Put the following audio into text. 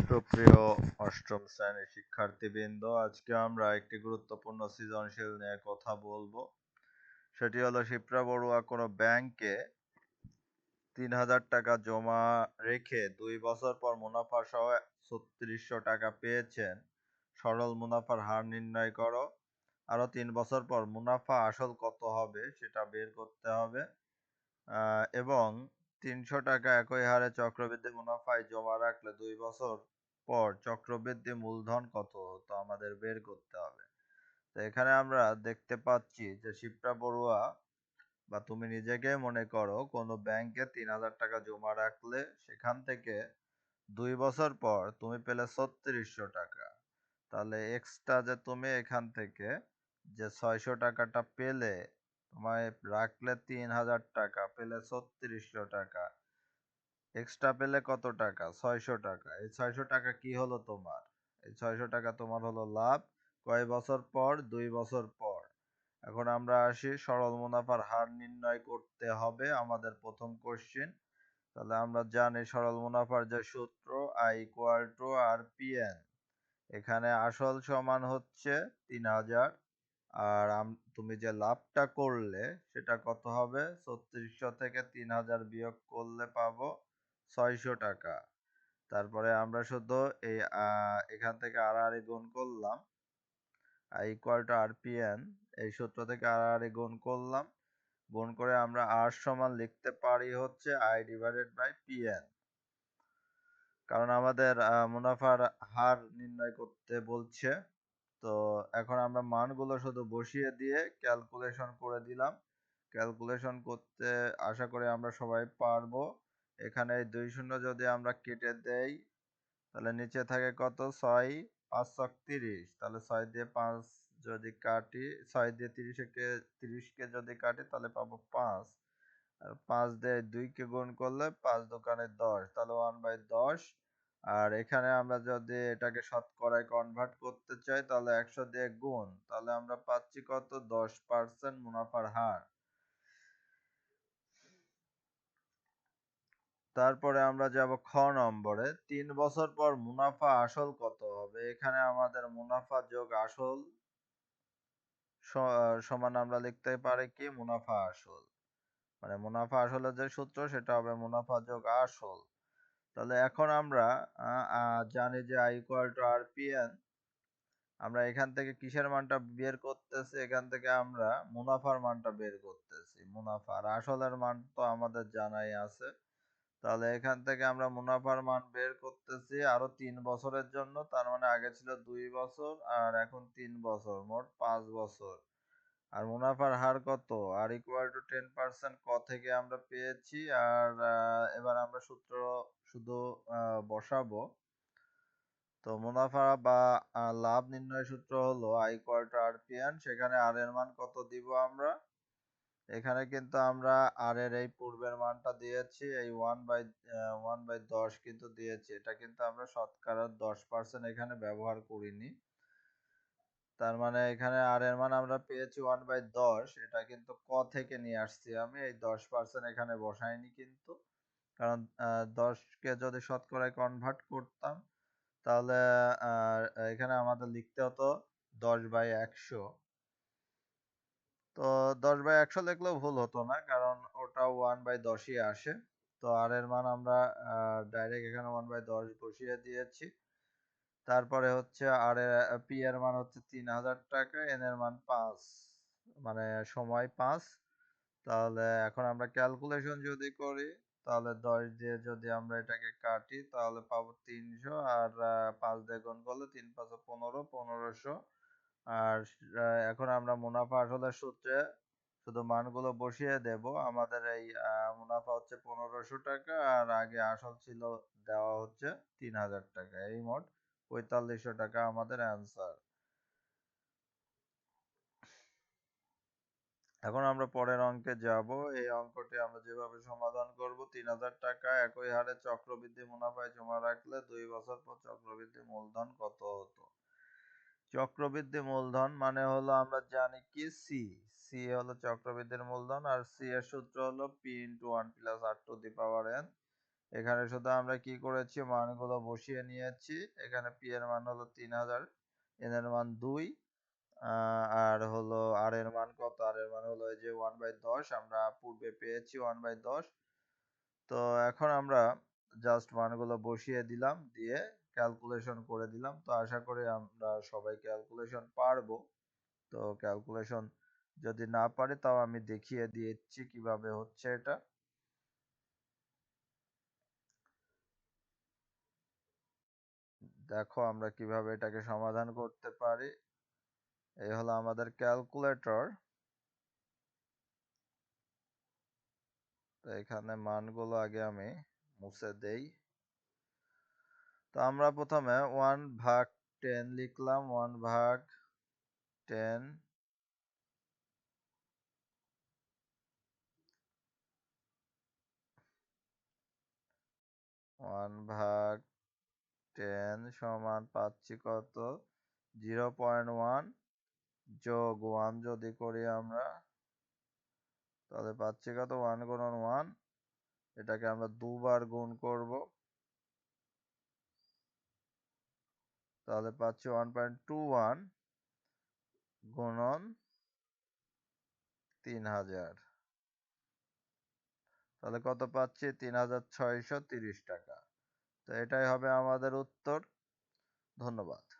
সুপ্রিয় অষ্টম শ্রেণীর শিক্ষার্থীবৃন্দ, আজকে আমরা একটি গুরুত্বপূর্ণ সৃজনশীল নিয়ে কথা বলবো। সেটি হলো, শিপ্রা বড়ুয়া কোনো ব্যাংকে ৩,০০০ টাকা জমা রেখে ২ বছর পর মুনাফা সহ ৩৬০০ টাকা পেয়েছেন। সরল মুনাফার হার নির্ণয় করো। আরো ৩ বছর পর মুনাফা আসল কত হবে সেটা বের করতে হবে। এবং ৩০০ টাকা একই হারে চক্রবৃদ্ধি মুনাফায় জমা রাখলে ২ বছর পর চক্রবৃদ্ধি মূলধন কত হতো আমাদের বের করতে হবে। তো এখানে আমরা দেখতে পাচ্ছি যে শিপ্রা বড়ুয়া বা তুমি নিজেকে মনে করো কোনো ব্যাংকে ৩,০০০ টাকা জমা রাখলে সেখান থেকে ২ বছর পর তুমি পেলে ৩৬০০ টাকা। তাহলে এক্সট্রা যে তুমি এখান থেকে যে ৬০০ টাকাটা পেলে, তোমায় রাখলে ৩,০০০ টাকা, পেলে ৩৬০০ টাকা, এক্সট্রা পেলে কত টাকা? ৬০০ টাকা। এই ৬০০ টাকা কি হলো তোমার? এই ৬০০ টাকা তোমার হলো লাভ। কয় বছর পর? ২ বছর পর। এখন আমরা আসি, সরল মুনাফার হার নির্ণয় করতে হবে আমাদের প্রথম কোশ্চেন। তাহলে আমরা জানি সরল মুনাফার যে সূত্র, I = RPN। এখানে আসল সমান হচ্ছে ৩,০০০, আর তুমি যে লাভটা করলে সেটা কত হবে? ৩৬০০ থেকে ৩,০০০ বিয়োগ করলে পাবো ৬০০ টাকা। তারপরে আমরা শুধু এই এখান থেকে আড়াআড়ি গুণ করলাম, I = RPN, এই সূত্র থেকে আড়াআড়ি গুণ করলাম। গুণ করে আমরা R সমান লিখতে পারি হচ্ছে I/PN, কারণ আমাদের মুনাফার হার নির্ণয় করতে বলছে। তো এখন আমরা মানগুলো শুধু বসিয়ে দিয়ে ক্যালকুলেশন করে দিলাম। ক্যালকুলেশন করতে আশা করি আমরা সবাই পারবো। এখানে ২ শূন্য যদি আমরা কেটে দেই, তাহলে নিচে থাকে কত? ৬ ৫ × ৩০। তাহলে ৬ দিয়ে ৫ যদি কাটি, ৬ দিয়ে ৩০কে যদি কাটি তাহলে পাবো ৫। আর ৫ দিয়ে ২কে গুণ করলে ৫ দোকানে ১০, তাহলে 1/10। আর এখানে আমরা যদি এটাকে শতকরায় কনভার্ট করতে চাই তাহলে ১০০ দিয়ে গুণ, তাহলে আমরা পাচ্ছি কত? 10% মুনাফার হার। তারপরে আমরা যাব খ নম্বরে, ৩ বছর পর মুনাফা আসল কত হবে। এখানে আমাদের মুনাফা যোগ আসল সমান আমরা লিখতে পারি কি? মুনাফা আসল। মানে মুনাফা আসলের যে সূত্র সেটা হবে মুনাফা যোগ আসল। তাহলে এখন আমরা জানি যে I = RPN। আমরা এখান থেকে কিসের মানটা বের করতেছি? এখান থেকে আমরা মুনাফার মানটা বের করতেছি। মুনাফার আসলের মান তো আমাদের জানাই আছে। তাহলে এখান থেকে আমরা মুনাফার মান বের করতেছি আরো ৩ বছরের জন্য। তার মানে আগে ছিল ২ বছর আর এখন 3 বছর, মোট 5 বছর। আর মুনাফার হার কত? R = 10% ক থেকে আমরা পেয়েছি। আর এবার আমরা সূত্র শুধু বসাবো। তো মুনাফা বা লাভ নির্ণয় সূত্র হলো I = RPN। সেখানে আর এর মান কত দিব আমরা? এখানে কিন্তু আমরা আর এর এই পূর্বের মানটা দিয়েছি, এই 1/10 কিন্তু দিয়েছি। এটা কিন্তু আমরা শতকরা 10% এখানে ব্যবহার করিনি। তার মানে এখানে আর এর মান আমরা পেয়েছি 1/10। এটা কিন্তু ক থেকে নিয়ে আসছি আমি, এই 10% এখানে বসাইনি কিন্তু। কারণ 10কে যদি শতকরায় কনভার্ট করতাম তাহলে এখানে আমাদের লিখতে হতো 10/100। তো 10/100 লিখলেও ভুল হতো না, কারণ ওটাও 1/10ই আসে। তো আর এর মান আমরা ডাইরেক্ট এখানে 1/10 বসিয়ে দিয়েছি। তারপরে হচ্ছে আর পি এর মান হচ্ছে ৩,০০০ টাকা, এন এর মান 5, মানে সময় 5। তাহলে এখন আমরা ক্যালকুলেশন যদি করি, তাহলে 10 দিয়ে যদি আমরা এটাকে কাটি তাহলে পাবো ৩০০, আর 5 দিয়ে গুণ করলে ৩×৫ = 15, 1500। আর এখন আমরা মুনাফা আসলের সূত্রে শুধু মানগুলো বসিয়ে দেব। আমাদের এই মুনাফা হচ্ছে 1500 টাকা, আর আগে আসল ছিল দেওয়া হচ্ছে ৩,০০০ টাকা। এই মোট ৪৫০০ টাকা আমাদের অ্যান্সার। এখন আমরা পরের অঙ্কে যাব। এই অঙ্কটি আমরা যেভাবে সমাধান করব, ৩,০০০ টাকা একই হারে চক্রবৃদ্ধি মুনাফায় জমা রাখলে ২ বছর পর চক্রবৃদ্ধি মূলধন কত হতো। চক্রবৃদ্ধি মূলধন মানে হলো, আমরা জানি কি সি হলো চক্রবৃদ্ধির মূলধন, আর সি এর সূত্র হলো P × 1 + R⁴ এখানে শুধু আমরা কি করেছি, মানগুলো বসিয়ে নিয়েছি। এখানে পি এর মান হলো 3000, এন এর মান 2, আর হলো আর এর মান কত, আর এর মান হলো এই যে 1/10, আমরা পূর্বে পেয়েছি 1/10। তো এখন আমরা জাস্ট মানগুলো বসিয়ে দিলাম, দিয়ে ক্যালকুলেশন করে দিলাম। তো আশা করি আমরা সবাই ক্যালকুলেশন পারবো। তো ক্যালকুলেশন যদি না পারি তাও আমি দেখিয়ে দিচ্ছি কিভাবে হচ্ছে এটা। দেখো আমরা কিভাবে এটাকে সমাধান করতে পারি। এই হলো আমাদের ক্যালকুলেটর। তো এখানে মানগুলো আগে আমি মুছে দেই। তো আমরা প্রথমে 1/10 লিখলাম, 1/10, 1/10 সমান পাচ্ছি কত, 0.1 যোগ 1 যদি করি আমরা, তাহলে পাচ্ছি কত, 1 গুণন 1। এটাকে আমরা দুবার গুণ করব, তাহলে পাচ্ছি 1.21 গুণন 3000। তাহলে কত পাচ্ছি, 3630 টাকা। তো এটাই হবে আমাদের উত্তর। ধন্যবাদ।